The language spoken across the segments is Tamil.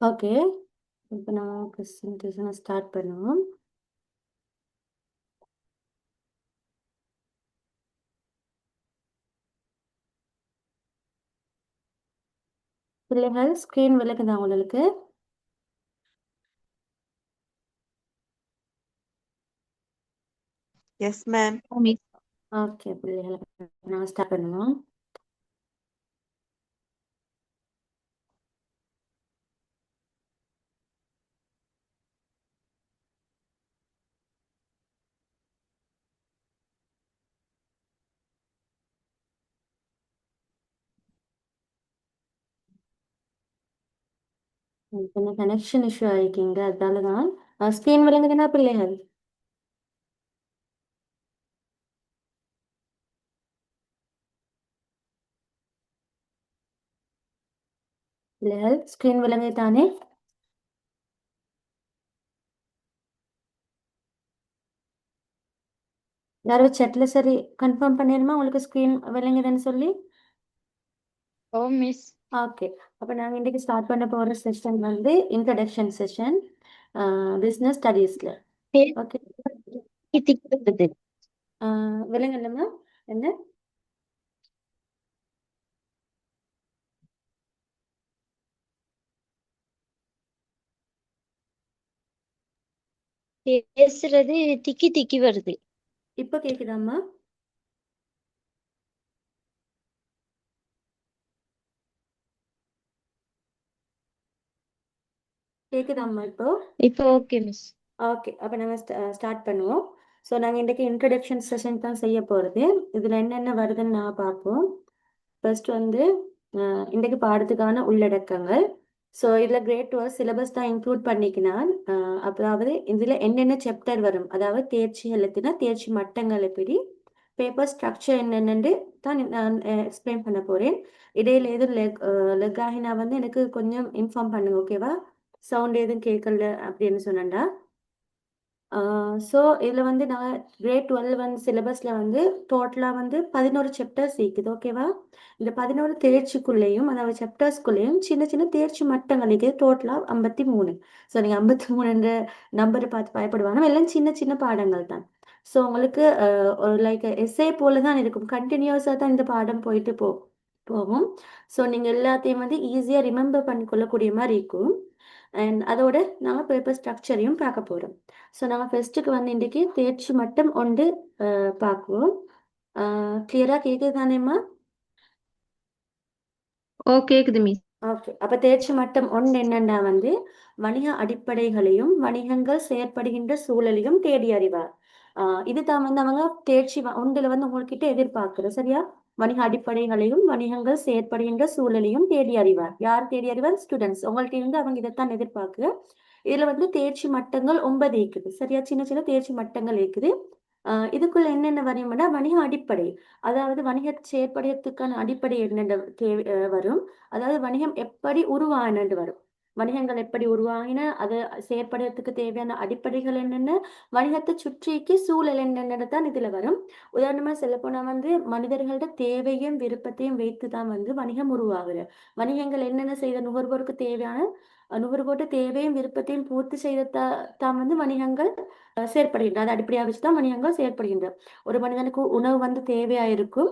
ஓகே. இப்ப நான் பிரசன்டேஷன ஸ்டார்ட் பண்ணுவோம். பிள்ளைகள் ஸ்க்ரீன் விளக்குதா உங்களுக்கு? Yes, ma'am. ஓகே பிள்ளைகள நான் ஸ்டார்ட் பண்ணுவோம். கொஞ்சம் கனெக்ஷன் இஷ்யூ ஆயிருக்கீங்க. அதனால தான். ஸ்க்ரீன் விளங்குதுன்னா பிள்ளைகள்? பிள்ளைகள் ஸ்க்ரீன் விளங்குது தானே? யாரோ chatல சரி கன்ஃபார்ம் பண்ணிருமா உங்களுக்கு ஸ்க்ரீன் விளங்குதுன்னு சொல்லி? ஓ மிஸ். ஓகே. அப்ப நாங்க இன்னைக்கு ஸ்டார்ட் பண்ண போற செஷன் வந்து இன்ட்ரோடக்ஷன் செஷன் பிசினஸ் ஸ்டடீஸ்ல. ஓகே. விளங்குதுமா? என்ன? பேசுறது திக்கி திக்கி வருது. இப்ப கேக்குதாம்மா? கேக்குதாம்மா இப்போ? இப்போ ஓகே மிஸ். ஓகே. அப்ப நாங்க ஸ்டார்ட் பண்ணுவோம். ஸோ நாங்க இன்றைக்கு இன்ட்ரடக்ஷன் செஷன் தான் செய்ய போறது. இதுல என்னென்ன வருதுன்னு நான் பார்ப்போம். ஃபர்ஸ்ட் வந்து இன்றைக்கு பாடத்துக்கான உள்ளடக்கங்கள். ஸோ இதில் கிரேட் 12 சிலபஸ் தான் இன்க்ளூட் பண்ணிக்கினான். அதாவது இதில் என்னென்ன சாப்டர் வரும், அதாவது தேர்ச்சி எழுத்துனா தேர்ச்சி மட்டங்கள் எப்படி, பேப்பர் ஸ்ட்ரக்சர் என்னென்னு தான் நான் எக்ஸ்பிளைன் பண்ண போகிறேன். இடையில எதுவும் லெக் ஆகினா வந்து எனக்கு கொஞ்சம் இன்ஃபார்ம் பண்ணுங்க, ஓகேவா? சவுண்ட் எதுவும் கேட்கல அப்படின்னு சொன்னேன்டா. ஸோ இதில் வந்து நான் கிரேட் 12 வந்து சிலபஸில் வந்து டோட்டலாக வந்து 11 சாப்டர்ஸ் இருக்குது, ஓகேவா? இந்த 11 தேர்ச்சிக்குள்ளேயும் அதாவது சாப்டர்ஸ்குள்ளேயும் சின்ன சின்ன தேர்ச்சி மட்டங்கள் இருக்குது. டோட்டலாக 53. ஸோ நீங்கள் 53 நம்பரை பார்த்து பயப்படுவாங்க, எல்லாம் சின்ன சின்ன பாடங்கள் தான். ஸோ உங்களுக்கு ஒரு லைக் எஸ்ஏ போல தான் இருக்கும், கண்டினியூஸாக தான் இந்த பாடம் போயிட்டு போகும். ஸோ நீங்கள் எல்லாத்தையும் வந்து ஈஸியாக ரிமெம்பர் பண்ணிக்கொள்ளக்கூடிய மாதிரி இருக்கும். அண்ட் அதோட நாங்கள் பேப்பர் ஸ்ட்ரக்சரையும் பார்க்க போகிறோம். ஸோ நாங்கள் ஃபெஸ்ட்டுக்கு வந்து இன்றைக்கி தேர்ச்சி மட்டம் ஒன்று பார்க்குவோம். கிளியராக கேட்குது தானேம்மா? ஓ கேக்குது மிஸ். ஓகே. அப்போ தேர்ச்சி மட்டம் ஒன்று என்னென்னா வந்து வணிக அடிப்படைகளையும் வணிகங்கள் செயற்படுகின்ற சூழலையும் தேடி அறிவார். இது தான் வந்து அவங்க தேர்ச்சி ஒன்றில் வந்து உங்கள்கிட்ட எதிர்பார்க்குறோம், சரியா? வணிக அடிப்படைகளையும் வணிகங்கள் செயற்படுகின்ற சூழலையும் தேடி அறிவார். யார் தேடி அறிவார்? ஸ்டூடெண்ட்ஸ். உங்கள்கிட்ட இருந்து அவங்க இதைத்தான் எதிர்பார்க்குற. இதுல வந்து தேர்ச்சி மட்டங்கள் 9 இருக்குது, சரியா? சின்ன சின்ன தேர்ச்சி மட்டங்கள் இருக்குது. இதுக்குள்ள என்னென்ன வரையும்னா வணிக அடிப்படை, அதாவது வணிக செயற்படுறதுக்கான அடிப்படை என்னென்ன தேவை வரும், அதாவது வணிகம் எப்படி உருவானது வரும், வணிகங்கள் எப்படி உருவாகின, அது செயற்படுறதுக்கு தேவையான அடிப்படைகள் என்னென்ன, வணிகத்தை சுற்றிக்கு சூழல் என்னென்னு தான் இதுல வரும். உதாரணமா சொல்லப்போனா வந்து மனிதர்களோட தேவையும் விருப்பத்தையும் வைத்து தான் வந்து வணிகம் உருவாகுது. வணிகங்கள் என்னென்ன செய்த நுகர்வோருக்கு தேவையான நுகர்வோட்டு தேவையும் விருப்பத்தையும் பூர்த்தி செய்த தான் வந்து வணிகங்கள் செயற்படுகின்றன. அதை அடிப்படையாக வச்சு தான் வணிகங்கள் செயற்படுகின்றன. ஒரு மனிதனுக்கு உணவு வந்து தேவையாக இருக்கும்,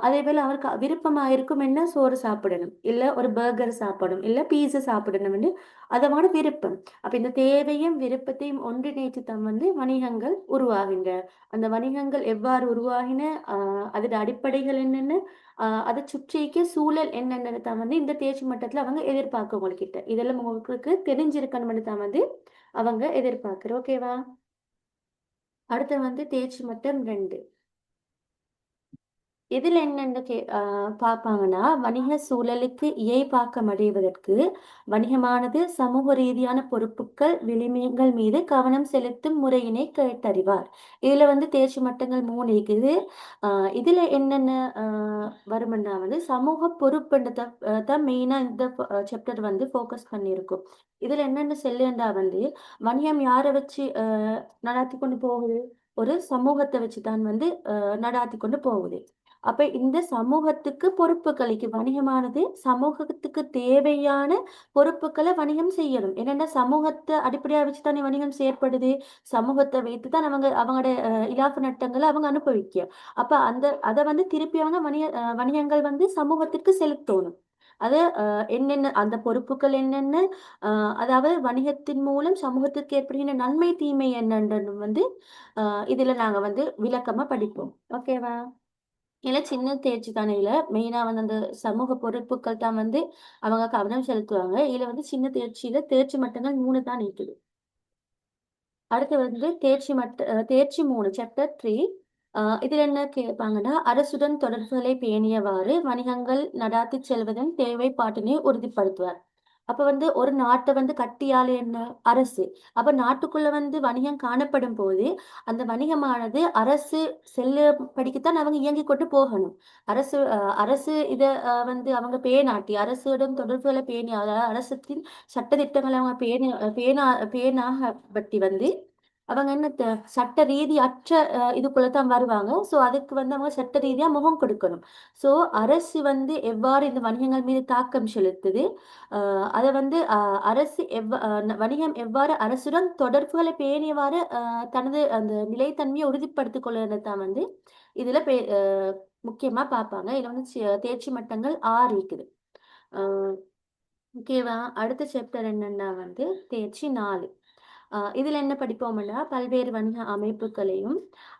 அதே போல் அவருக்கு விருப்பமாக இருக்கும், என்ன சோறு சாப்பிடணும், இல்லை ஒரு பர்கர் சாப்பிடணும், இல்லை பீஸா சாப்பிடணும் என்று அதோட விருப்பம். அப்போ இந்த தேவையும் விருப்பத்தையும் ஒன்றிணைத்து தான் வந்து வணிகங்கள் உருவாகின்ற. அந்த வணிகங்கள் எவ்வாறு உருவாகின, அதோட அடிப்படைகள் என்னென்ன, அதை சுற்றிக்க சூழல் என்னென்னு தான் வந்து இந்த தேர்ச்சி மட்டத்தில் அவங்க எதிர்பார்க்க உங்கள்கிட்ட. இதெல்லாம் உங்களுக்கு தெரிஞ்சிருக்கணும்னு தான் வந்து அவங்க எதிர்பார்க்குற, ஓகேவா? அடுத்து வந்து தேர்ச்சி மட்டம் 2. இதில் என்னென்ன பார்ப்பாங்கன்னா வணிக சூழலுக்கு இயைபாக்கம் அடைவதற்கு வணிகமானது சமூக ரீதியான பொறுப்புகள் விளிம்புகள் மீது கவனம் செலுத்தும் முறையினை கேட்டறிவார். இதில் வந்து தேர்ச்சி மட்டங்கள் 3 இருக்குது. இதில் என்னென்ன வருமென்னா வந்து சமூக பொறுப்புன்றத தான் மெயினாக இந்த சாப்டர் வந்து ஃபோக்கஸ் பண்ணியிருக்கும். இதில் என்னென்ன செல்லுண்டா வந்து வணிகம் யாரை வச்சு நடாத்தி கொண்டு போகுது, ஒரு சமூகத்தை வச்சு தான் வந்து நடாத்தி கொண்டு போகுது. அப்ப இந்த சமூகத்துக்கு பொறுப்புகளுக்கு வணிகமானது சமூகத்துக்கு தேவையான பொறுப்புகளை வணிகம் செய்யணும். என்னென்ன சமூகத்தை அடிப்படையா வச்சு தானே வணிகம் செயற்படுது. சமூகத்தை வைத்து தான் அவங்களோட இலாப நட்டங்களை அவங்க அனுபவிக்க. அப்ப அதை வந்து திருப்பி அவங்க வணிகங்கள் வந்து சமூகத்திற்கு செலுத்தணும். அது என்னென்ன அந்த பொறுப்புகள் என்னென்ன, அதாவது வணிகத்தின் மூலம் சமூகத்திற்கு ஏற்படுகின்ற நன்மை தீமை என்னன்றது வந்து இதுல நாங்க வந்து விளக்கமா படிப்போம். ஓகேவா? இல்ல சின்ன தேர்ச்சி தானே. இல்ல மெயினா வந்து அந்த சமூக பொறுப்புகள் தான் வந்து அவங்க கவனம் செலுத்துவாங்க. இதுல வந்து சின்ன தேர்ச்சியில தேர்ச்சி மட்டங்கள் 3 தான் இருக்குது. அடுத்து வந்து தேர்ச்சி 3 சாப்டர் 3. இதுல என்ன கேட்பாங்கன்னா, அரசுடன் தொடர்புகளை பேணியவாறு வணிகங்கள் நடாத்திச் செல்வதன் தேவைப்பாட்டினை உறுதிப்படுத்துவார். அப்ப வந்து ஒரு நாட்டை வந்து கட்டியாளு என்ன? அரசு. அப்ப நாட்டுக்குள்ள வந்து வணிகம் காணப்படும் போது, அந்த வணிகமானது அரசு செல்லுபடிக்குத்தான் அவங்க இயங்கிக் கொண்டு போகணும். அரசு இத வந்து அவங்க பேணாட்டி, அரசுடன் தொடர்புகளை பேணி, அதாவது அரசத்தின் சட்டதிட்டங்களை அவங்க பேணாபட்டி வந்து அவங்க என்ன சட்ட ரீதி அற்ற இதுக்குள்ளதான் வருவாங்க. சோ அதுக்கு வந்து அவங்க சட்ட ரீதியா முகம் கொடுக்கணும். சோ அரசு வந்து எவ்வாறு இந்த வணிகங்கள் மீது தாக்கம் செலுத்துது, அதை வந்து அரசு வணிகம் எவ்வாறு அரசுடன் தொடர்புகளை பேணியவாறு தனது அந்த நிலைத்தன்மையை உறுதிப்படுத்திக் கொள்வதை தான் வந்து இதுல முக்கியமா பார்ப்பாங்க. இதுல வந்து தேர்ச்சி மட்டங்கள் 6 இருக்குது. அஹ் ஓகேவா? அடுத்த சாப்டர் என்னன்னா வந்து தேர்ச்சி 4. இதுல என்ன படிப்போம்னா, பல்வேறு வணிக அமைப்புகளையும்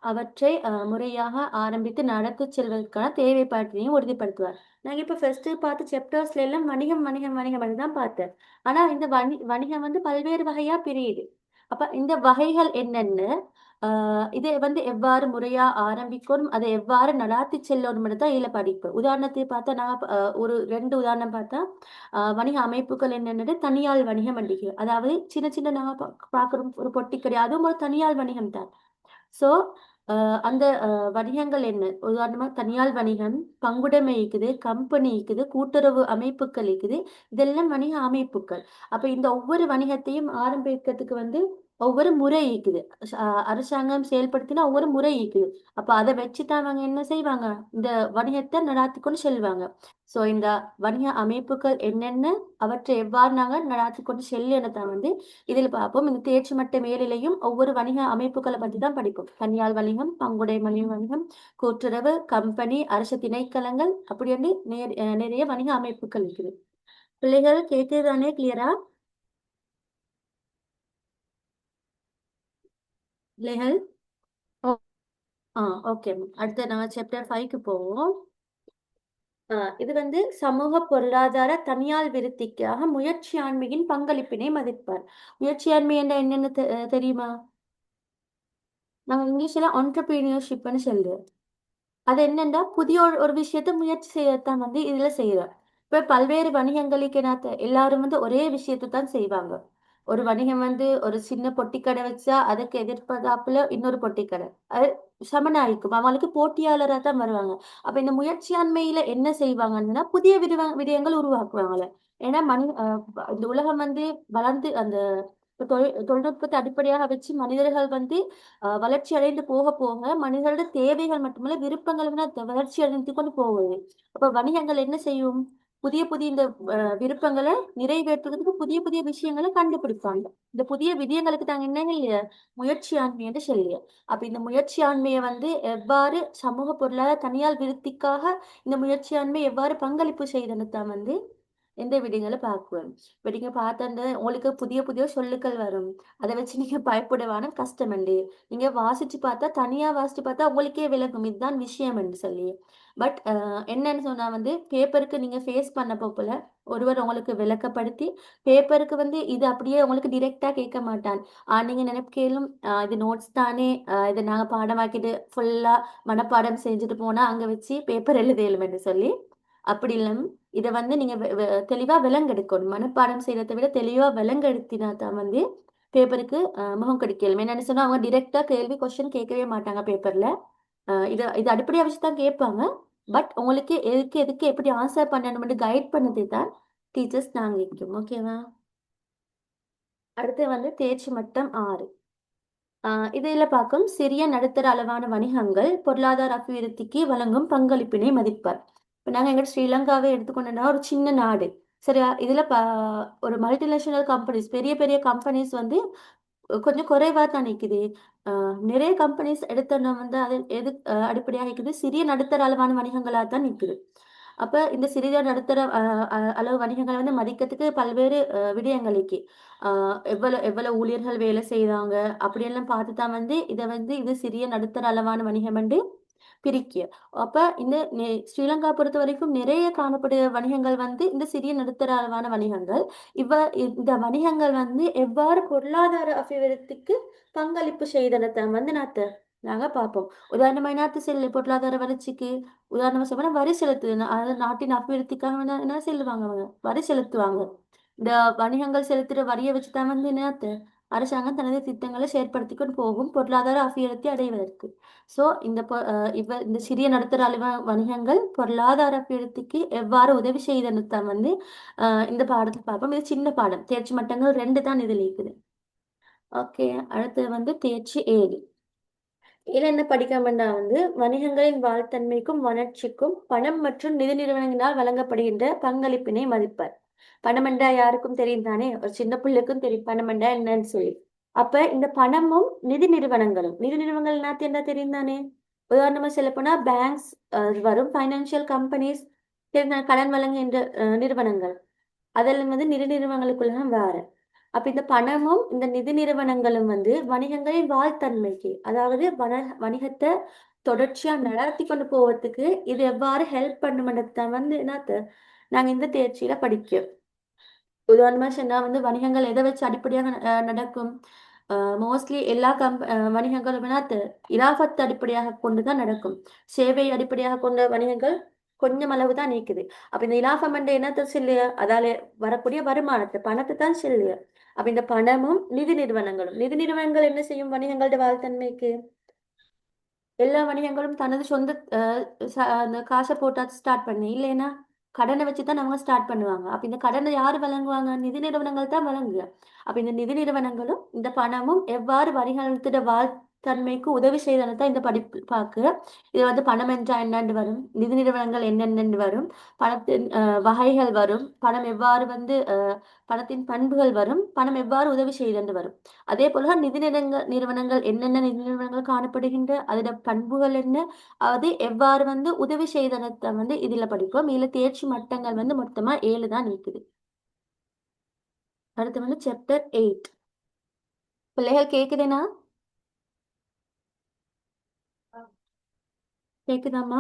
அவற்றை முறையாக ஆரம்பித்து நடத்திச் செல்வதற்கான தேவைப்பாட்டினையும் உறுதிப்படுத்துவார். நாங்க இப்ப ஃபர்ஸ்ட் பார்த்த சாப்டர்ஸ்ல எல்லாம் வணிகம் வணிகம் வணிகம் தான் பார்த்தேன். ஆனா இந்த வணிகம் வந்து பல்வேறு வகையா பிரியுது. அப்ப இந்த வகைகள் என்னென்ன, இதை வந்து எவ்வாறு முறையா ஆரம்பிக்கணும், அதை எவ்வாறு நடாத்தி செல்லணும் தான் இதுல படிப்பு. உதாரணத்தை பார்த்தா நான் ஒரு 2 உதாரணம் பார்த்தா, வணிக அமைப்புகள் என்னென்னது தனியார் வணிகம் வண்டிகை, அதாவது சின்ன சின்ன நாங்க பார்க்குறோம் ஒரு பொட்டி கடை, அதுவும் ஒரு தனியார் வணிகம் தான். சோ அந்த வணிகங்கள் என்ன? உதாரணமா தனியார் வணிகம், பங்குடைமை இருக்குது, கம்பெனி இருக்குது, கூட்டுறவு அமைப்புகள் இருக்குது. இதெல்லாம் வணிக அமைப்புகள். அப்ப இந்த ஒவ்வொரு வணிகத்தையும் ஆரம்பிக்கிறதுக்கு வந்து ஒவ்வொரு முறை இருக்குது. அரசாங்கம் செயல்படுத்தினா ஒவ்வொரு முறை இருக்குது. அப்ப அதை வச்சுதான் அவங்க என்ன செய்வாங்க? இந்த வணிகத்தை நடாத்தி கொண்டு செல்வாங்க. சோ இந்த வணிக அமைப்புகள் என்னென்ன, அவற்றை எவ்வாறு நாங்க நடாத்தி கொண்டு செல்லணும் வந்து இதில் பார்ப்போம். இந்த தேர்ச்சி மட்ட மேலிலையும் ஒவ்வொரு வணிக அமைப்புகளை பற்றி தான் படிப்போம். தனியார் வணிகம், பங்குடைமை வணிகம், கூட்டுறவு, கம்பெனி, அரசு திணைக்களங்கள், அப்படி வந்து நிறைய வணிக அமைப்புகள் இருக்குது. பிள்ளைகள் கேட்குதானே? கிளியரா பிள்ளைகள்? ஓ ஓகே. அடுத்து நம்ம சாப்டர் 5க்கு போவோம். இது வந்து சமூக பொருளாதார தனியார் விருத்திக்காக முயற்சியாண்மையின் பங்களிப்பினை மதிப்பார். முயற்சியாண்மை என்ற என்னன்னு தெரியுமா? நாங்க இங்கிலீஷ்ல entrepreneurshipன்னு சொல்லுவோம். அது என்னன்னா புதிய ஒரு விஷயத்த முயற்சி செய்யத்தான் வந்து இதுல செய்யறோம். இப்ப பல்வேறு வணிகங்களுக்கு எல்லாரும் வந்து ஒரே விஷயத்தை தான் செய்வாங்க. ஒரு வணிகம் வந்து ஒரு சின்ன பொட்டிக்கடை வச்சா அதுக்கு எதிர்ப்பதாப்புல இன்னொரு பொட்டிக்கடை, அது சமனாயிக்கும். அவங்களுக்கு போட்டியாளரா தான் வருவாங்க. அப்ப இந்த முயற்சியாண்மையில என்ன செய்வாங்கன்னா புதிய விடயங்கள் உருவாக்குவாங்கல்ல. ஏன்னா இந்த உலகம் வந்து வளர்ந்து அந்த தொழில்நுட்பத்தை அடிப்படையாக வச்சு மனிதர்கள் வந்து வளர்ச்சி அடைந்து போக போக மனிதர்களோட தேவைகள் மட்டுமல்ல விருப்பங்கள் வந்து வளர்ச்சி அடைந்து கொண்டு போகுது. அப்ப வணிகங்கள் என்ன செய்யும்? புதிய புதிய இந்த விருப்பங்களை நிறைவேற்றுறதுக்கு புதிய புதிய விஷயங்களை கண்டுபிடிப்பாங்க. இந்த புதிய விடயங்களுக்கு தாங்க என்ன முயற்சி ஆண்மை என்று சொல்லிய. அப்ப இந்த முயற்சி ஆண்மையை வந்து எவ்வாறு சமூக பொருளாதார தனியார் விருத்திக்காக இந்த முயற்சி ஆண்மை எவ்வாறு பங்களிப்பு செய்தன்னு தான் வந்து எந்த விடயங்களை பார்க்குவேன். இப்ப நீங்க பார்த்த அந்த உங்களுக்கு புதிய புதிய சொல்லுக்கள் வரும். அதை வச்சு நீங்க பயப்படவான கஷ்டம் உண்டு. நீங்க வாசிச்சு பார்த்தா தனியா வாசிச்சு பார்த்தா உங்களுக்கே விளங்கும் இதுதான் விஷயம் என்று சொல்லி. பட் என்னன்னு சொன்னா வந்து பேப்பருக்கு நீங்க ஃபேஸ் பண்ண போல ஒருவர் உங்களுக்கு விளக்கப்படுத்தி பேப்பருக்கு வந்து இது அப்படியே உங்களுக்கு டிரெக்டா கேட்க மாட்டான். நீங்க நினைக்கலும் இது நோட்ஸ் தானே, இதை நாங்க பாடமாக்கிட்டு ஃபுல்லா மனப்பாடம் செஞ்சுட்டு போனா அங்க வச்சு பேப்பர் எழுதலும் என்று சொல்லி அப்படி இல்லை. இதை வந்து நீங்க தெளிவா விலங்கெடுக்கணும். மனப்பாடம் செய்யறதை விட தெளிவா விலங்கெடுத்தினா தான் வந்து பேப்பருக்கு முகம் கொடுக்கலும். என்னன்னு சொன்னா அவங்க டிரெக்டா கேள்வி கொஸ்டின் கேட்கவே மாட்டாங்க பேப்பர்ல. இது இது அடிப்படையா வச்சு தான் கேட்பாங்க. பட் உங்களுக்கு எதுக்கு எதுக்கு எப்படி ஆன்சர் பண்ணணும்னு கைட் பண்ணதை தான் டீச்சர்ஸ் நாங்க இருக்கோம். ஓகேவா? அடுத்து வந்து தேர்ச்சி மட்டம் 6. இதில் பார்க்கும் சிறிய நடுத்தர அளவான வணிகங்கள் பொருளாதார அபிவிருத்திக்கு வழங்கும் பங்களிப்பினை மதிப்பார். இப்போ நாங்கள் எங்கள் ஸ்ரீலங்காவை எடுத்துக்கொண்டோம்னா ஒரு சின்ன நாடு. சரியா? இதில் ஒரு மல்டிநேஷனல் கம்பெனிஸ், பெரிய பெரிய கம்பெனிஸ் வந்து கொஞ்சம் குறைவாக தான் நிற்குது. நிறைய கம்பெனிஸ் எடுத்தோன்னா வந்து அது எது அடிப்படையாக இருக்குது, சிறிய நடுத்தர அளவான வணிகங்களாக தான் நிற்குது. அப்போ இந்த சிறிய நடுத்தர அளவு வணிகங்களை வந்து மதிக்கிறதுக்கு பல்வேறு விடயங்கள் இருக்கு. எவ்வளவு எவ்வளவு ஊழியர்கள் வேலை செய்றாங்க அப்படியெல்லாம் பார்த்து தான் வந்து இதை வந்து இது சிறிய நடுத்தர அளவான வணிகம் என்று பிரிக்க. அப்ப இந்த ஸ்ரீலங்கா பொறுத்த வரைக்கும் நிறைய காணப்படுகிற வணிகங்கள் வந்து இந்த சிறிய நடுத்தர அளவான வணிகங்கள். இந்த வணிகங்கள் வந்து எவ்வாறு பொருளாதார அபிவிருத்திக்கு பங்களிப்பு செய்தனத்தை வந்து நாங்க பார்ப்போம். உதாரணமா இனத்து செல்லு பொருளாதார வளர்ச்சிக்கு உதாரணமா சொல்ல வரி செலுத்து, அதாவது நாட்டின் அபிவிருத்திக்காக என்ன செல்லுவாங்க, அவங்க வரி செலுத்துவாங்க. இந்த வணிகங்கள் செலுத்துற வரியை வச்சுதான் வந்து என்னத்த அரசாங்கம் தனது திட்டங்களை செயற்படுத்திக் போகும் பொருளாதார அபிவிருத்தி அடைவதற்கு. ஸோ இந்த சிறிய நடுத்தர அளவு வணிகங்கள் பொருளாதார அபிவிருத்திக்கு எவ்வாறு உதவி செய்தன்னு தான் வந்து இந்த பாடத்தை பார்ப்போம். இது சின்ன பாடம், தேர்ச்சி மட்டங்கள் 2 தான் இதில் இருக்குது. ஓகே, அடுத்து வந்து தேர்ச்சி 7. இதுல என்ன படிக்காமன்னா வந்து வணிகங்களின் வாழ்த்தன்மைக்கும் வளர்ச்சிக்கும் பணம் மற்றும் நிதி நிறுவனங்களால் வழங்கப்படுகின்ற பங்களிப்பினை மதிப்பார். பணம் என்றா யாருக்கும் தெரியும் தானே, ஒரு சின்ன பிள்ளைக்கும் தெரியும் பணம் என்றா என்னன்னு சொல்லி. அப்ப இந்த பணமும் நிதி நிறுவனங்களும், நிதி நிறுவனங்கள் என்ன தெரியும் தானே. உதாரணமா சொல்ல போனா பேங்க்ஸ் வரும், பைனான்சியல் கம்பெனிஸ், கடன் வழங்குகின்ற நிறுவனங்கள், அதெல்லாம் வந்து நிதி நிறுவனங்களுக்குள்ள வேற. அப்ப இந்த பணமும் இந்த நிதி நிறுவனங்களும் வந்து வணிகங்களின் வாழ்த்தன்மைக்கு, அதாவது வணிகத்தை தொடர்ச்சியா நடத்தி கொண்டு போவதுக்கு இது எவ்வாறு ஹெல்ப் பண்ணுமென்றத வந்து நாங்க இந்த தேர்ச்சியில படிக்கிறோம். உதாரணமா சொன்னா வந்து வணிகங்கள் எதை வச்சு அடிப்படையாக நடக்கும். மோஸ்ட்லி எல்லா வணிகங்களும் இலாபத்தை அடிப்படையாக கொண்டுதான் நடக்கும். சேவை அடிப்படையாக கொண்ட வணிகங்கள் கொஞ்சம் அளவு தான் நீக்குது. அப்ப இந்த இலாபம் என்ற என்னத்தை சொல்லுங்க, அதால வரக்கூடிய வருமானத்தை, பணத்தை தான் சொல்லுங்க. அப்ப இந்த பணமும் நிதி நிறுவனங்களும், நிதி நிறுவனங்கள் என்ன செய்யும் வணிகங்களோட வாழ்த்தன்மைக்கு? எல்லா வணிகங்களும் தனது சொந்த அந்த காசை போட்டா ஸ்டார்ட் பண்ணி இல்லைன்னா கடனை வச்சுதான் அவங்க ஸ்டார்ட் பண்ணுவாங்க. அப்ப இந்த கடனை யாரு வழங்குவாங்க? நிதி நிறுவனங்கள் தான் வழங்குக. அப்ப இந்த நிதி நிறுவனங்களும் இந்த பணமும் எவ்வாறு வணிகத்திட வாழ்த்தன்மைக்கு உதவி செய்ததை தான் இந்த படிப்பு பார்க்க. இது வந்து பணம் என்றா என்னென்று வரும், நிதி நிறுவனங்கள் என்னென்னு வரும், பணத்தின் வகைகள் வரும், பணம் எவ்வாறு வந்து பணத்தின் பண்புகள் வரும், பணம் எவ்வாறு உதவி செய்தென்று வரும். அதே போல நிதி நிறுவனங்கள் என்னென்ன நிதி நிறுவனங்கள் காணப்படுகின்ற அதோட பண்புகள் என்ன, அது எவ்வாறு வந்து உதவி செய்தனத்தை வந்து இதுல படிப்போம். இதுல தேர்ச்சி மட்டங்கள் வந்து மொத்தமா 7 தான் இருக்குது. அடுத்து வந்து சாப்டர் 8. பிள்ளைகள் கேக்குதுனா? கேக்குதாம்மா?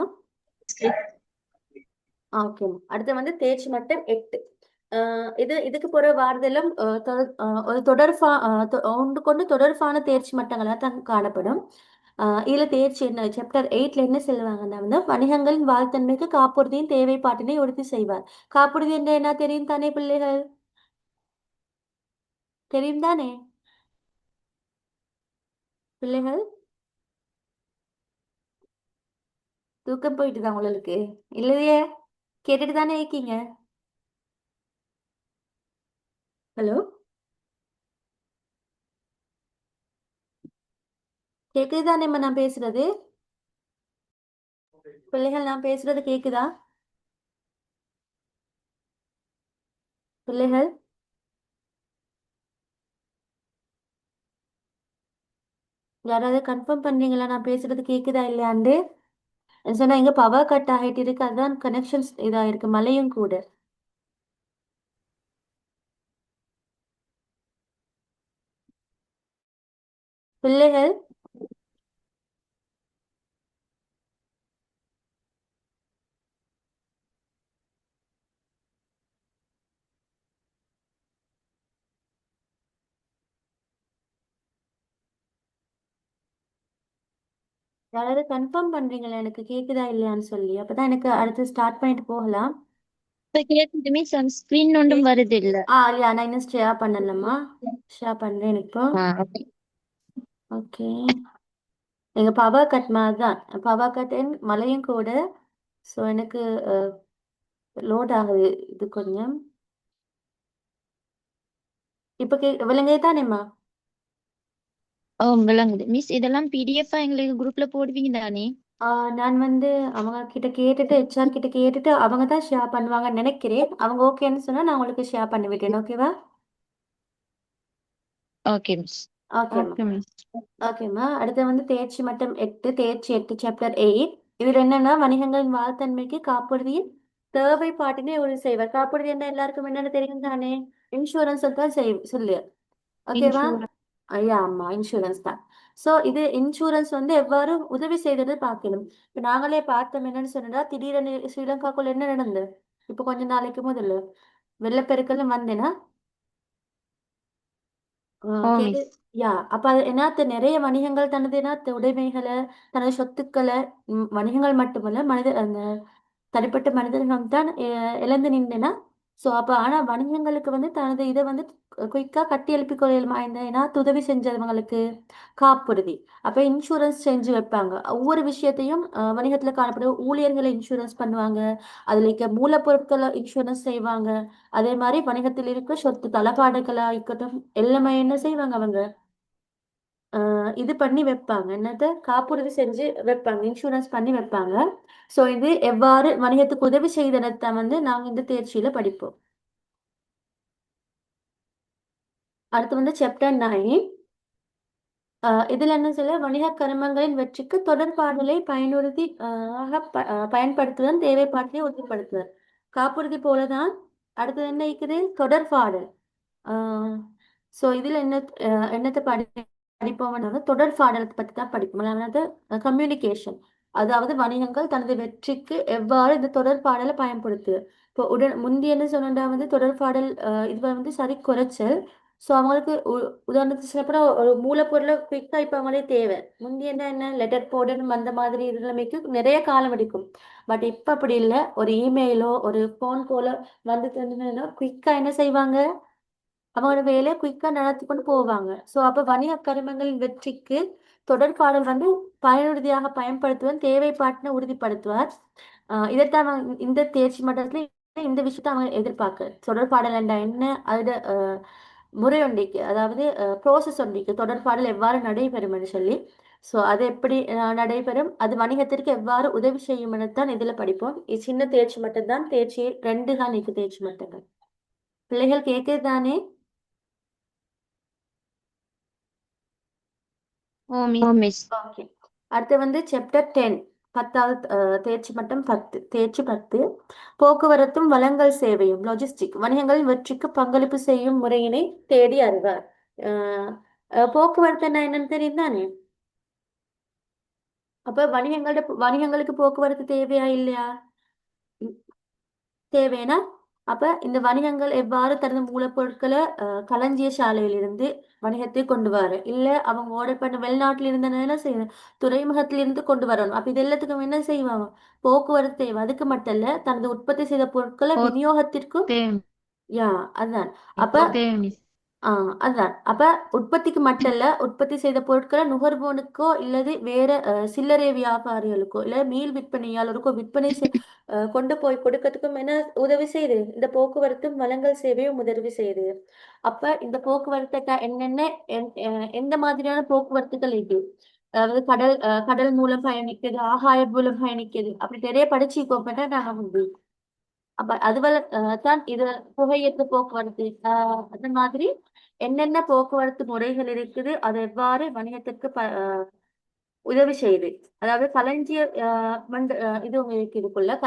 ஓகே. அடுத்து வந்து தேர்ச்சி மட்டம் 8. இதுக்கு போற வார்த்தையிலும் ஒரு ஒன்று கொண்டு தொடர்பான தேர்ச்சி மட்டங்களாக தான் காணப்படும். இதுல தேர்ச்சி என்ன, சாப்டர் 8ல என்ன சொல்லுவாங்கன்னா வந்து வணிகங்களின் வாழ்த்தன்மைக்கு காப்புறுதியின் தேவைப்பாட்டினை உறுதி செய்வார். காப்புறுதி என்ற என்ன தெரியும் தானே பிள்ளைகள்? தெரியும் தானே பிள்ளைகள்? தூக்கம் போயிட்டுதான் உங்களுக்கு? இல்லையே, கேட்டுட்டு தானே இருக்கீங்க. ஹலோ, கேக்குது தானேம்மா நான் பேசுறது? பிள்ளைகள் நான் பேசுறது கேக்குதா? பிள்ளைகள் யாராவது கன்ஃபார்ம் பண்றீங்களா நான் பேசுறது கேக்குதா இல்லையாண்டு? சொன்னா இங்க பவர் கட் ஆகிட்டு இருக்கு, அதான் கனெக்ஷன்ஸ் இதா இருக்கு, மழையும் கூட. பிள்ளைகள் யாராவது கன்ஃபார்ம் பண்றீங்களா எனக்கு கேக்குதா இல்லையான்னு சொல்லி, அப்பதான் எனக்கு அடுத்து ஸ்டார்ட் பண்ணிட்டு போகலாம். இப்ப கேக்குது மிஸ், அந்த ஸ்கிரீன் ஒன்றும் வருது இல்ல. இல்லையா, நான் இன்னும் ஷேர் பண்ணலம்மா. ஷேர் பண்றேன் இப்போ. ஓகே. ஓகே, எங்க பவர் கட் மாதிரி தான், பவர் கட் மழையும் கூட. ஸோ எனக்கு லோட் ஆகுது இது கொஞ்சம். இப்போ விலங்கே தானேம்மா? ஓ விளங்குது மிஸ். இதெல்லாம் பிடிஎஃப் எங்களுக்கு குரூப்ல போடுவீங்க தானே? நான் வந்து அவங்க கிட்ட கேட்டுட்டு ஹெச்ஆர் கிட்ட கேட்டுட்டு அவங்க தான் ஷேர் பண்ணுவாங்கன்னு நினைக்கிறேன். அவங்க ஓகேன்னு சொன்னா நான் உங்களுக்கு ஷேர் பண்ணி விட்டேன். ஓகேவா? Okay miss. ஓகேம்மா. ஓகேம்மா. அடுத்து வந்து தேர்ச்சி மட்டம் 8, தேர்ச்சி 8 சாப்டர் 8. இதுல என்னன்னா வணிகங்களின் வாழ்த்தன்மைக்கு காப்புறுதியின் தேவைப்பாட்டினை உறுதி செய்வர். காப்புறுதி என்ன எல்லாருக்கும் என்னன்னு தெரியும் தானே? இன்சூரன்ஸ் தான் சொல்லு. ஓகேவா? இன்சூரன்ஸ். ஐயா ஆமா இன்சூரன்ஸ் தான். சோ இது இன்சூரன்ஸ் வந்து எவ்வாறு உதவி செய்தது பார்க்கணும். இப்ப நாங்களே பார்த்தோம் என்னன்னு சொன்னா திடீரென ஸ்ரீலங்காக்குள்ள என்ன நடந்தது இப்ப கொஞ்ச நாளைக்கு முதல்ல வெள்ளப்பெருக்கெல்லாம் வந்தேன்னா ஓ கேட்டு மிஸ். யா அப்ப அது என்னாத்த நிறைய வணிகங்கள் தனது என்னாத்த உடைமைகளை தனது சொத்துக்களை வணிகங்கள் மட்டுமல்ல அந்த தனிப்பட்ட மனிதர்கள் தான் இழந்து நின்றன. ஸோ அப்போ ஆனால் வணிகங்களுக்கு வந்து தனது இதை வந்து குயிக்காக கட்டி எழுப்பி கொள்ளையிலுமா ஏன்னா உதவி செஞ்சவங்களுக்கு காப்புறுதி. அப்போ இன்சூரன்ஸ் செஞ்சு வைப்பாங்க. ஒவ்வொரு விஷயத்தையும் வணிகத்தில் காணப்படும் ஊழியர்களை இன்சூரன்ஸ் பண்ணுவாங்க. அதில் இருக்க மூலப்பொருட்களை இன்சூரன்ஸ் செய்வாங்க. அதே மாதிரி வணிகத்தில் இருக்க சொத்து தளபாடுகளாக இருக்கட்டும் எல்லாமே என்ன செய்வாங்க அவங்க இது பண்ணி வைப்பாங்க. என்னது காப்புறுதி செஞ்சு வைப்பாங்க. இன்சூரன்ஸ் பண்ணி வைப்பாங்க. ஸோ இது எவ்வாறு வணிகத்துக்கு உதவி செய்தனத்தை வந்து நாங்க இந்த தேர்ச்சியில படிப்போம். அடுத்து வந்து சாப்டர் 9. இதுல என்ன சொல்ல வணிக கருமங்களின் வெற்றிக்கு தொடர்பாடலை பயனுறுதி பயன்படுத்துதல் தேவைப்பாட்டை உறுதிப்படுத்துதல். காப்புறுதி போலதான் அடுத்தது என்ன இருக்குது தொடர்பாடல். ஸோ இதில் என்னத்தை படிப்போம்னா தொடர்பாடலை பற்றி தான் படிப்போம். அதாவது கம்யூனிகேஷன். அதாவது வணிகங்கள் தனது வெற்றிக்கு எவ்வாறு இந்த தொடர்பாடலை பயன்படுத்துது. இப்போ முந்தி என்ன சொன்னா வந்து தொடர்பாடல் இது வந்து சரி குறைச்சல். ஸோ அவங்களுக்கு உதாரணத்துக்கு சொல்லப்போனால் ஒரு மூலப்பொருளை குயிக்காக இப்போ அவங்களே தேவை. முந்தி என்ன லெட்டர் போடணும் அந்த மாதிரி நிலைமைக்கு நிறைய காலம் எடுக்கும். பட் இப்போ அப்படி இல்லை. ஒரு இமெயிலோ ஒரு ஃபோன் காலோ வந்து தெரிஞ்சுன்னா குயிக்காக என்ன செய்வாங்க அவங்களோட வேலையை குயிக்கா நடத்தி கொண்டு போவாங்க. ஸோ அப்ப வணிக கருமங்களின் வெற்றிக்கு தொடர்பாடல் வந்து பயனுறுதியாக பயன்படுத்துவதன் தேவைப்பாட்டினை உறுதிப்படுத்துவார். இதைத்தான் இந்த தேர்ச்சி மட்டத்துல இந்த விஷயத்த அவங்க எதிர்பார்க்க தொடர்பாடல் என்ற என்ன அதோட முறை ஒன்றிக்கு அதாவது ப்ரோசஸ் ஒன்றிக்கு தொடர்பாடல் எவ்வாறு நடைபெறும் என்று சொல்லி. ஸோ அது எப்படி நடைபெறும் அது வணிகத்திற்கு எவ்வாறு உதவி செய்யும் தான் இதுல படிப்போம். இது சின்ன தேர்ச்சி மட்டும் தான். தேர்ச்சி 2 தான் இருக்கு தேர்ச்சி மட்டுங்கள். பிள்ளைகள் கேட்குது தானே? ஓ மிஸ். ஓகே. அடுத்து வந்து சாப்டர் 10 10வது தேர்ச்சி மட்டம் 10 தேர்ச்சி 10 போக்குவரத்தும் வழங்கல் சேவையும் லாஜிஸ்டிக் வணிகங்களின் வெற்றிக்கு பங்களிப்பு செய்யும் முறையினை தேடி அறிவார். போக்குவரத்து என்னன்னு தெரியும் தானே? அப்ப வணிகங்களுக்கு போக்குவரத்து தேவையா இல்லையா? தேவைன்னா அப்ப இந்த வணிகங்கள் எவ்வாறு தனது மூலப்பொருட்களை களஞ்சிய சாலையிலிருந்து வணிகத்தை கொண்டு வர இல்ல அவங்க ஆர்டர் பண்ண வெளிநாட்டில இருந்து என்ன செய்யணும் துறைமுகத்திலிருந்து கொண்டு வரணும். அப்ப இது எல்லாத்துக்கும் என்ன செய்வாங்க போக்குவரத்து தேவை. அதுக்கு மட்டும் இல்ல தனது உற்பத்தி செய்த பொருட்களை ஓ விநியோகத்திற்கும் தேவை. யா அதான். அப்ப தேவை மிஸ். அதான். அப்ப உற்பத்திக்கு மட்டும் இல்ல உற்பத்தி செய்த பொருட்களை நுகர்வோனுக்கோ இல்லது வேற சில்லறை வியாபாரிகளுக்கோ இல்ல மீள் விற்பனையாளருக்கோ விற்பனை கொண்டு போய் கொடுக்கறதுக்கும் என்ன உதவி செய்யுது இந்த போக்குவரத்து வழங்கல் சேவையும் உதவி செய்யுது. அப்ப இந்த போக்குவரத்து என்னென்ன எந்த மாதிரியான போக்குவரத்துகள் இருக்கு. அதாவது கடல் மூலம் பயணிக்குது ஆகாய மூலம் பயணிக்குது அப்படி நிறைய படிச்சுக்கோப்பேன்னா நாங்க வந்து அப்ப அதுவரை தான் இது புகையிரத போக்குவரத்து அந்த மாதிரி என்னென்ன போக்குவரத்து முறைகள் இருக்குது அது எவ்வாறு வணிகத்திற்கு உதவி செய்யுது. அதாவது களஞ்சிய இது உங்களுக்கு இதுக்குள்ள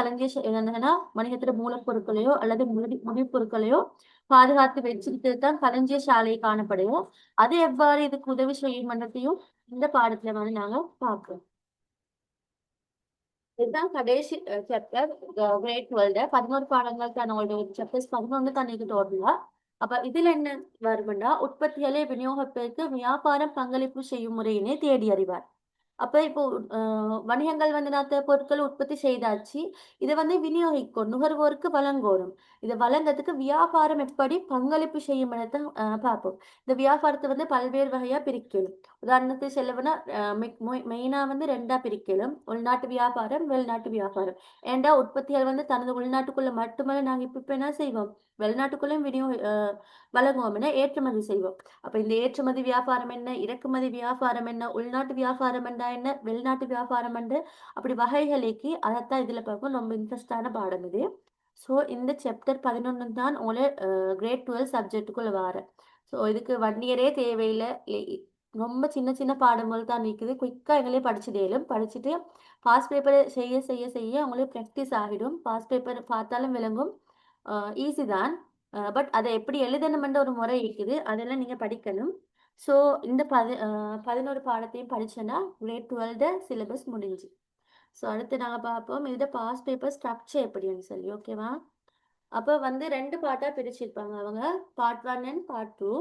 என்னன்னா வணிகத்துல மூலப்பொருட்களையோ அல்லது முடிப்பொருட்களையோ பாதுகாத்து வச்சுக்கிட்டு தான் களஞ்சிய சாலை காணப்படுவோம். அது எவ்வாறு இதுக்கு உதவி செய்யும் மன்றத்தையும் இந்த பாடத்துல வந்து நாங்க பார்க்கிறோம். இதுதான் கடைசி சாப்டர் கிரேட் வேர்ல்டு 11 பாடங்கள் தான் உங்களுக்கு சாப்டர்ஸ் 11 தான் நீங்க டோட்டலா. அப்ப இதுல என்ன வரும்னா உற்பத்திகளை விநியோகிப்பதற்கு வியாபாரம் பங்களிப்பு செய்யும் முறையினை தேடி அறிவார். அப்ப இப்போ வணிகங்கள் வந்து நாத்த பொருட்கள் உற்பத்தி செய்தாச்சு. இத வந்து விநியோகிக்கும், நுகர்வோருக்கு வழங்கோணும். இத வழங்கறதுக்கு வியாபாரம் எப்படி பங்களிப்பு செய்யும் எனத்த பார்ப்போம். இந்த வியாபாரத்த வந்து பல்வேறு வகையா பிரிக்கலாம். உதாரணத்துக்கு சொல்லப்போனா மெயினா வந்து 2ஆ பிரிக்கலாம். உள்நாட்டு வியாபாரம், வெளிநாட்டு வியாபாரம். ஏன்டா உற்பத்தியாளர் வந்து தனது உள்நாட்டுக்குள்ள மட்டுமல்ல நாங்க இப்ப என்ன செய்வோம்? வெளிநாட்டுக்குள்ளயும் வழங்குவோம் என ஏற்றுமதி செய்வோம். அப்ப இந்த ஏற்றுமதி வியாபாரம் என்ன? இறக்குமதி வியாபாரம் என்ன? உள்நாட்டு வியாபாரம் என்றா என்ன? வெளிநாட்டு வியாபாரம் என்று அப்படி வகைகளுக்கு அதைத்தான் இதுல பார்ப்போம். ரொம்ப இன்ட்ரெஸ்டான பாடம் இது. ஸோ இந்த சாப்டர் 11 தான் உங்கள கிரேட் 12 சப்ஜெக்ட்டுக்குள்ள வாரேன். ஸோ இதுக்கு வன்னியரே தேவையில்லை. ரொம்ப சின்ன சின்ன பாடங்கள் தான் நிக்குது. குயிக்கா எங்களே படிச்சுடலும். படிச்சுட்டு பாஸ் பேப்பர் செய்ய செய்ய செய்ய உங்களுக்கு ப்ராக்டிஸ் ஆகிடும். பாஸ் பேப்பர் பார்த்தாலும் விளங்கும். ஈஸி தான். பட் அதை எப்படி எழுதணுமென்ற ஒரு முறை இருக்குது. அதெல்லாம் நீங்க படிக்கணும். ஸோ இந்த 11 பாடத்தையும் படிச்சேன்னா கிரேட் 12 சிலபஸ் முடிஞ்சு. ஸோ அடுத்து நாங்க பார்ப்போம். இதோட பாஸ் பேப்பர் ஸ்ட்ரக்சர் எப்படின்னு சொல்லி. ஓகேவா? அப்போ வந்து 2 பார்ட்டா பிரிச்சிருப்பாங்க அவங்க. Part 1 and part 2.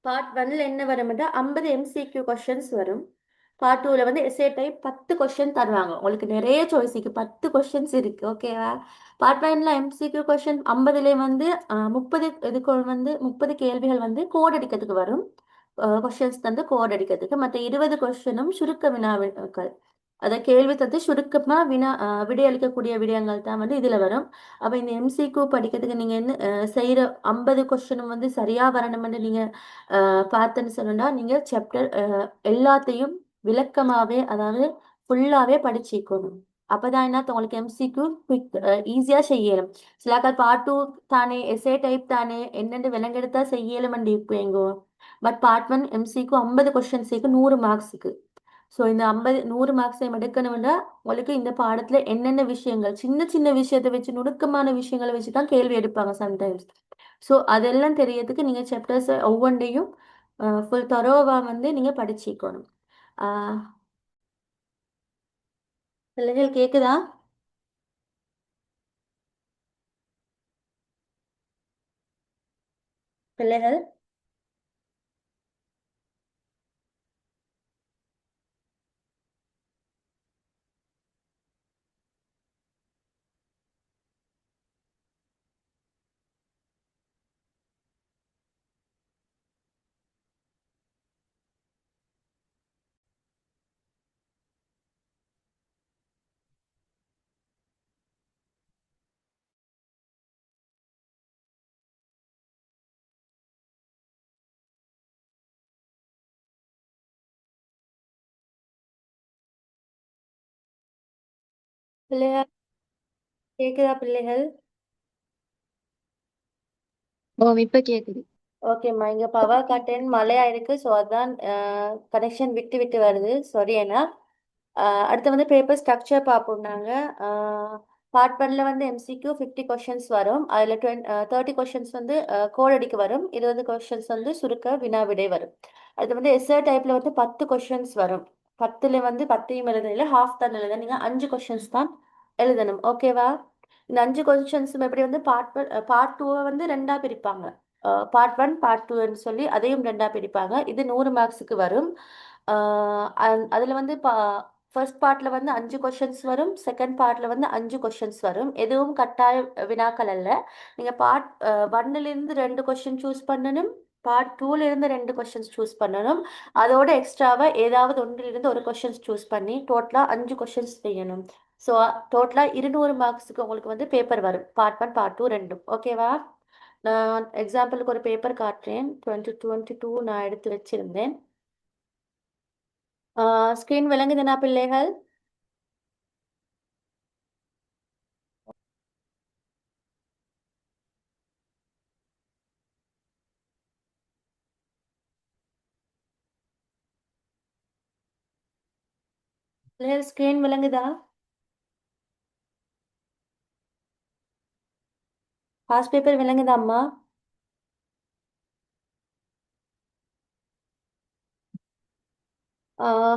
பார்ட் 1ல என்ன வரும்னா 50 எம்சிக்யூ கொஸ்டின்ஸ் வரும். பார்ட் 2ல வந்து எஸ்ஏ டைப் 10 கொஸ்டின் தருவாங்க. உங்களுக்கு நிறைய சாய்ஸ் இருக்கு. 10 கொஸ்டின்ஸ் இருக்கு. ஓகேவா? பார்ட் 1ல எம்சிக்யூ கொஸ்டின் 50லே வந்து 30 இதுக்கு வந்து 30 கேள்விகள் வந்து கோட் அடிக்கிறதுக்கு வரும். கொஸ்டின்ஸ் தந்து கோட் அடிக்கிறதுக்கு. மற்ற 20 கொஸ்டினும் சுருக்க வினாக்கள். அத கேள்வி தந்து சுருக்கமா விடையளிக்கக்கூடிய விடயங்கள் தான் வந்து இதுல வரும். அப்ப இந்த எம்சிக்யூ படிக்கிறதுக்கு நீங்க என்ன செய்யற 50 கொஸ்டினும் வந்து சரியா வரணும்னு நீங்க பார்த்தேன்னு சொன்னா நீங்க சாப்டர் எல்லாத்தையும் விளக்கமாவே அதாவது ஃபுல்லாவே படிச்சுக்கணும். அப்பதான் என்ன உங்களுக்கு எம்சிக்யூ குவிக் ஈஸியா செய்யலும். சிலாக்கள் பார்ட் 2 தானே எஸ்ஏ டைப் தானே என்னென்று விலங்கெடுத்தா செய்யலும் இருப்பீங்கோ. பட் பார்ட் 1 எம்சிக்யூ 50 கொஸ்டின்ஸுக்கு 100 மார்க்ஸுக்கு. ஸோ இந்த 50 100 மார்க்ஸையும் எடுக்கணும்னா உங்களுக்கு இந்த பாடத்துல என்னென்ன விஷயங்கள் சின்ன சின்ன விஷயத்தை வச்சு நுணுக்கமான விஷயங்களை வச்சு தான் கேள்வி எடுப்பாங்க சம்டைம்ஸ். ஸோ அதெல்லாம் தெரியறதுக்கு நீங்க சாப்டர்ஸ் ஒவ்வொன்றையும் ஃபுல் தரோவா வந்து நீங்க படிச்சுக்கணும். ஆஹ் பிள்ளைகள் கேக்குதா? பிள்ளைகள் பிள்ளைகள் கேக்குதா பிள்ளைகள்? ஓ இப்ப கேக்குது. ஓகேம்மா, இங்க பவர் கட்டன் மழையா இருக்கு. ஸோ அதான் கனெக்ஷன் விட்டு விட்டு வருது. சாரி ஏன்னா அடுத்து வந்து பேப்பர் ஸ்ட்ரக்சர் பார்ப்போம் நாங்க. பார்ட் 1ல வந்து எம்சிக்யூ 50 கொஷின்ஸ் வரும். அதில் 30 கொஷின்ஸ் வந்து கோட் அடிக்க வரும். 20 கொஷின்ஸ் வந்து சுருக்க வினா விடை வரும். அடுத்து வந்து எஸ்ஏ டைப்ல வந்து 10 கொஷின்ஸ் வரும். 10ல வந்து 10ஐயும் எழுதல, ஹாஃப் தான் எழுத. நீங்க 5 கொஷின்ஸ் தான் எழுதணும். ஓகேவா? இந்த 5 கொஷின்ஸும் எப்படி வந்து பார்ட் 2 வந்து 2ஆ பிரிப்பாங்க. பார்ட் 1 பார்ட் 2ன்னு சொல்லி அதையும் 2ஆ பிரிப்பாங்க. இது 100 மார்க்ஸுக்கு வரும். அதில் வந்து ஃபர்ஸ்ட் பார்ட்ல வந்து 5 கொஷின்ஸ் வரும். செகண்ட் பார்ட்ல வந்து 5 கொஷின்ஸ் வரும். எதுவும் கட்டாய வினாக்கள் அல்ல. நீங்க பார்ட் 1ல இருந்து 2 கொஷின் சூஸ் பண்ணணும். பார்ட் 2ல இருந்து 2 கொஷின்ஸ் சூஸ் பண்ணணும். அதோட எக்ஸ்ட்ராவா ஏதாவது ஒன்றிலிருந்து ஒரு கொஷின்ஸ் சூஸ் பண்ணி டோட்டலா 5 கொஷின்ஸ் செய்யணும். ஸோ டோட்டலா 200 மார்க்ஸுக்கு உங்களுக்கு வந்து பேப்பர் வரும். பார்ட் 1 பார்ட் 2 ரெண்டும். ஓகேவா? நான் எக்ஸாம்பிளுக்கு ஒரு பேப்பர் காட்டுறேன். 2022 நான் எடுத்து வச்சிருந்தேன். ஸ்கிரீன் விளங்குதுனா பிள்ளைகள்? பிள்ளைகள் ஸ்கிரீன் விளங்குதா? பாஸ் பேப்பர் விளங்குதாம்மா?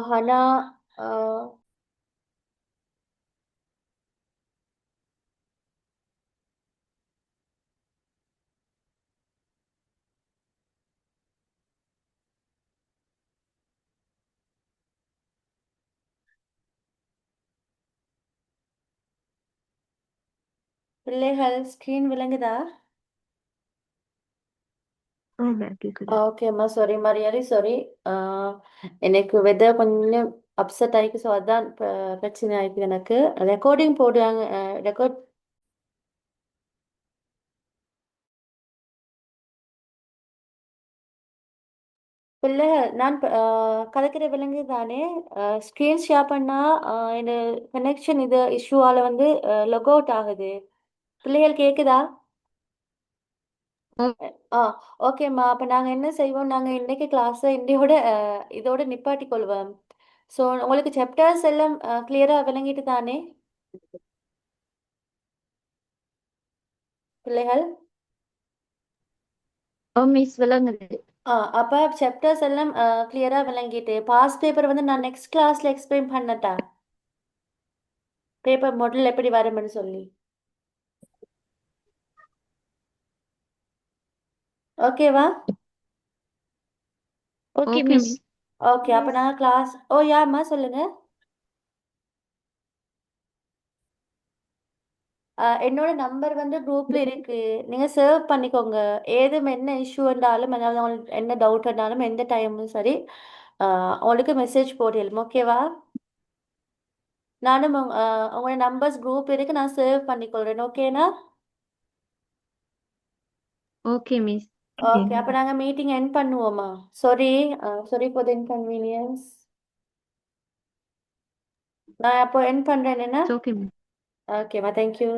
ஹனா ஆஹ் பிள்ளைகள் ஸ்கிரீன் விளங்குதா? கேக்குது. ஓகேம்மா, சாரிம்மா, ரியலி சாரி. எனக்கு வெதர் கொஞ்சம் அப்செட் ஆயிருக்கு, ஸோ அதான் பிரச்சனை ஆயிருக்கு எனக்கு. ரெக்கார்டிங் போடுறாங்க, ரெக்கார்ட். பிள்ளைகள் நான் கதைக்கிற விலங்கு தானே. ஸ்க்ரீன் ஷேர் பண்ணா இந்த கனெக்ஷன் இது இஷ்யூவால வந்து லொக் அவுட் ஆகுது. பிள்ளைகள் கேக்குதா? ஆ ஓகேம்மா, அப்போ நாங்கள் என்ன செய்வோம், நாங்கள் இன்னைக்கு கிளாஸை இதோட நிப்பாட்டி கொள்வோம். ஸோ உங்களுக்கு சாப்டர்ஸ் எல்லாம் கிளியராக விளங்கிட்டு தானே பிள்ளைகள்? ஓ மிஸ் விளங்குது. அப்போ சாப்டர்ஸ் எல்லாம் கிளியராக விளங்கிட்டு பாஸ் பேப்பர் வந்து நான் நெக்ஸ்ட் கிளாஸில் எக்ஸ்பிளைன் பண்ணட்டா, பேப்பர் மாடல் எப்படி வரும்னு சொல்லி. ஓகேவா? Okay okay miss. Miss. Okay, அப்போ நாங்கள் கிளாஸ். யாம்மா சொல்லுங்க. என்னோட நம்பர் வந்து குரூப்ல இருக்கு, நீங்க சேவ் பண்ணிக்கோங்க. ஏதும் என்ன இஷ்யூ இருந்தாலும், அதாவது உங்களுக்கு என்ன டவுட் இருந்தாலும் எந்த டைமும் சரி, உங்களுக்கு மெசேஜ் போடலும். ஓகேவா? நானும் உங்களோட நம்பர்ஸ் குரூப் இருக்கு, நான் சேவ் பண்ணிக்கொள்றேன். ஓகேனா? Okay miss. ஓகே, அப்போ நாங்கள் மீட்டிங் எண்ட் பண்ணுவோமா? Sorry, sorry for the inconvenience. நான் அப்போ எண்ட் பண்றேன் என்ன? Okay miss. ஓகேம்மா, தேங்க்யூ.